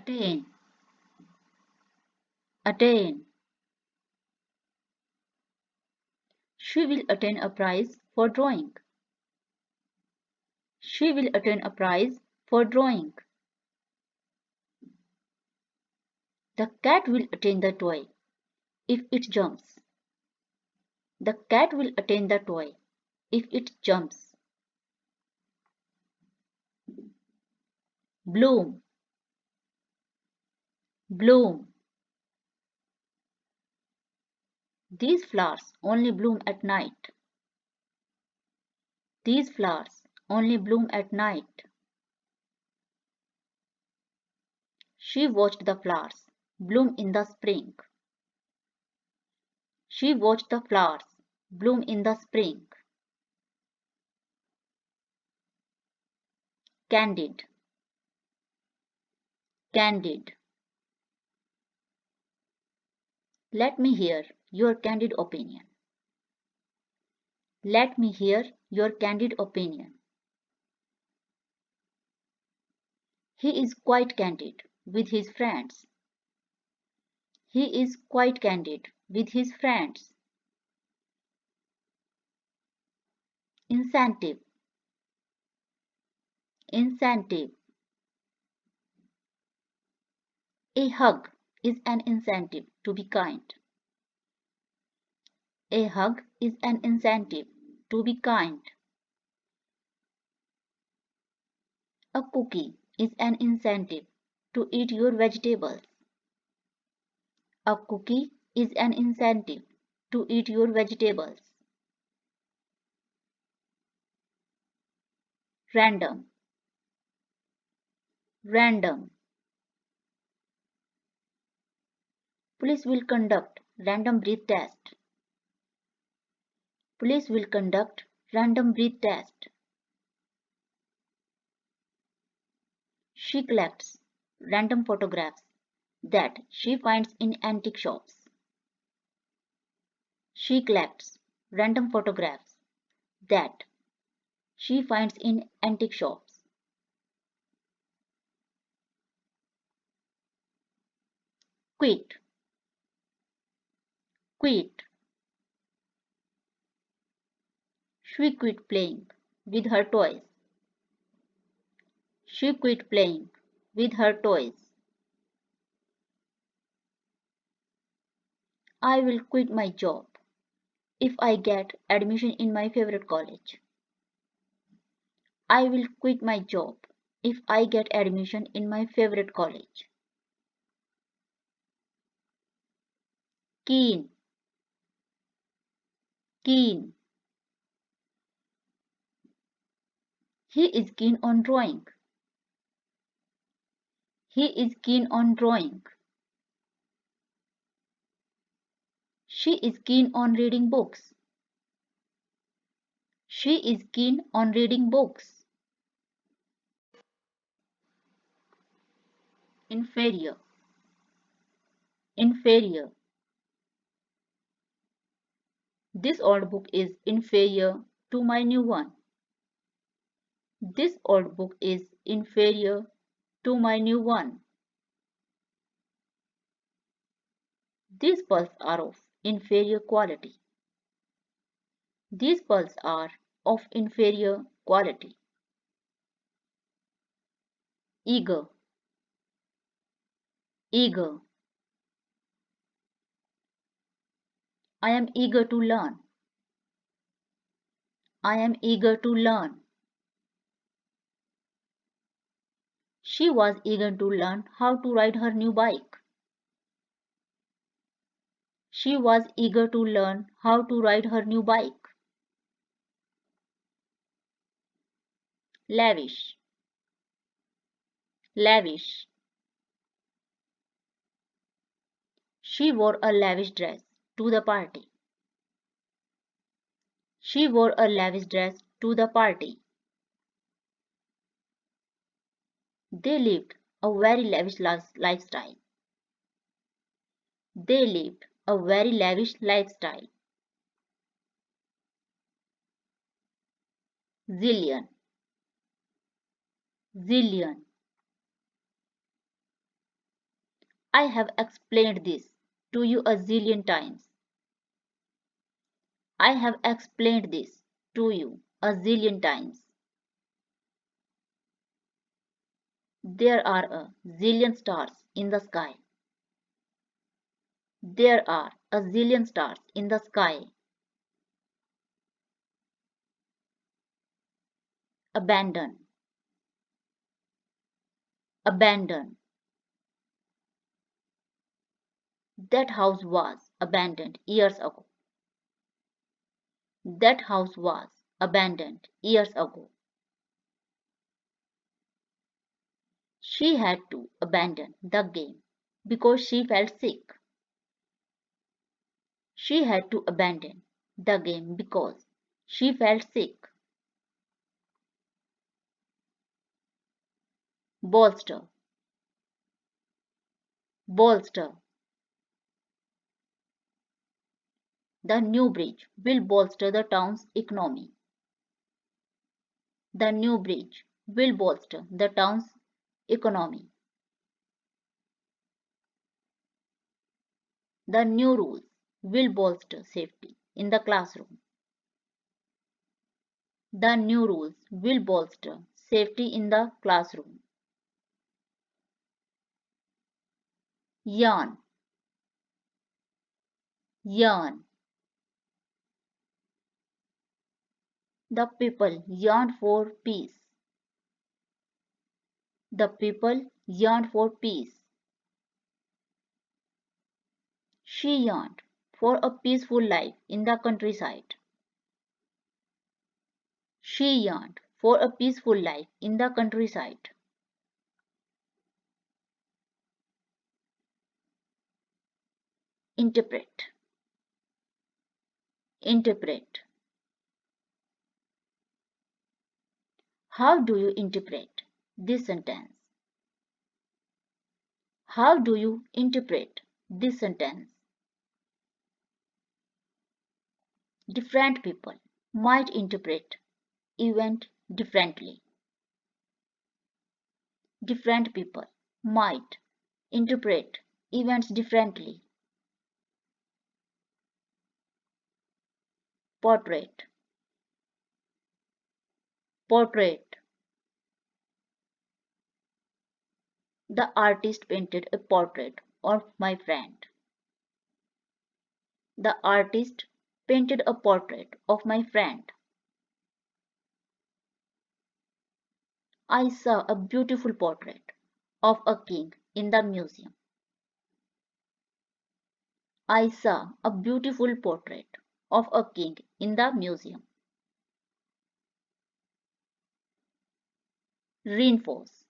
attain, attain. She will attain a prize for drawing. She will attain a prize for drawing. The cat will attain the toy if it jumps. The cat will attain the toy if it jumps. Bloom, bloom. These flowers only bloom at night. These flowers only bloom at night. She watched the flowers bloom in the spring. She watched the flowers bloom in the spring. Candid, candid. Let me hear your candid opinion. Let me hear your candid opinion. He is quite candid with his friends. He is quite candid with his friends. Incentive, incentive. A hug is an incentive to be kind. A hug is an incentive to be kind. A cookie is an incentive to eat your vegetables. A cookie is an incentive to eat your vegetables. Random, random. Police will conduct random breath test. Police will conduct random breath test. She collects random photographs that she finds in antique shops. She collects random photographs that she finds in antique shops. Quit, quit. She quit playing with her toys. She quit playing with her toys. I will quit my job if I get admission in my favorite college. I will quit my job if I get admission in my favorite college. Keen, keen. He is keen on drawing. He is keen on drawing. She is keen on reading books. She is keen on reading books. Inferior, inferior. This old book is inferior to my new one. This old book is inferior to my new one. These pearls are of inferior quality. These pearls are of inferior quality. Eager, eager. I am eager to learn. I am eager to learn. She was eager to learn how to ride her new bike. She was eager to learn how to ride her new bike. Lavish, lavish. She wore a lavish dress to the party. She wore a lavish dress to the party. They lived a very lavish lifestyle. They lived a very lavish lifestyle. Zillion, zillion. I have explained this to you a zillion times. I have explained this to you a zillion times. There are a zillion stars in the sky. There are a zillion stars in the sky. Abandon. Abandon. That house was abandoned years ago. That house was abandoned years ago. She had to abandon the game because she felt sick. She had to abandon the game because she felt sick. Bolster. Bolster. The new bridge will bolster the town's economy. The new bridge will bolster the town's economy. The new rules will bolster safety in the classroom. The new rules will bolster safety in the classroom. Yarn. Yarn. The people yearned for peace. The people yearned for peace. She yearned for a peaceful life in the countryside. She yearned for a peaceful life in the countryside. Interpret. Interpret. How do you interpret this sentence? How do you interpret this sentence? Different people might interpret event differently. Different people might interpret events differently. Portrait. Portrait. The artist painted a portrait of my friend. The artist painted a portrait of my friend. I saw a beautiful portrait of a king in the museum. I saw a beautiful portrait of a king in the museum. Reinforce.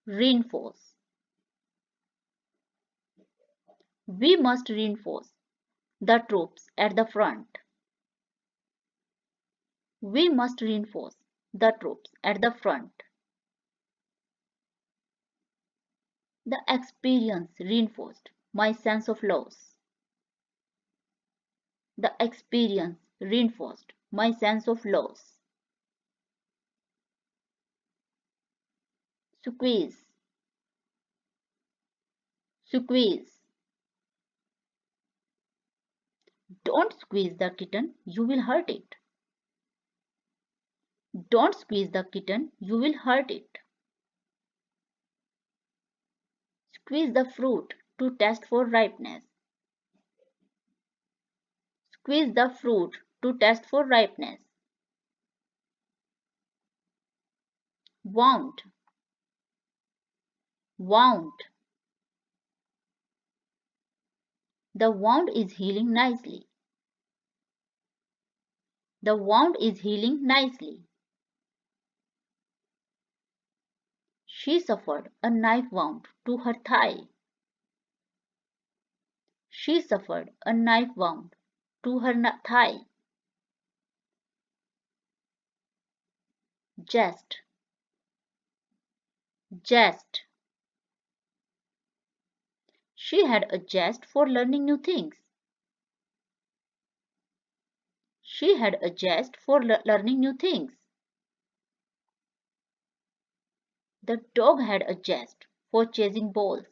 Reinforce. We must reinforce the troops at the front. We must reinforce the troops at the front. The experience reinforced my sense of loss. The experience reinforced my sense of loss. Squeeze. Squeeze. Don't squeeze the kitten, you will hurt it. Don't squeeze the kitten, you will hurt it. Squeeze the fruit to test for ripeness. Squeeze the fruit to test for ripeness. Wound. Wound. The wound is healing nicely. The wound is healing nicely. She suffered a knife wound to her thigh. She suffered a knife wound to her thigh. Jest. Jest. She had a zest for learning new things. She had a zest for learning new things. The dog had a zest for chasing balls.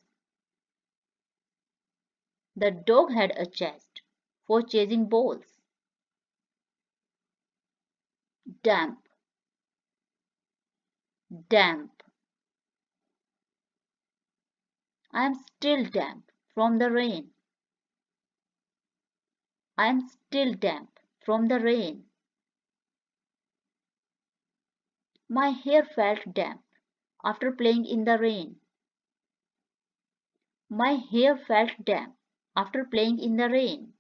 The dog had a chest for chasing balls. Damp, damp. I am still damp from the rain. I am still damp from the rain. My hair felt damp after playing in the rain. My hair felt damp after playing in the rain.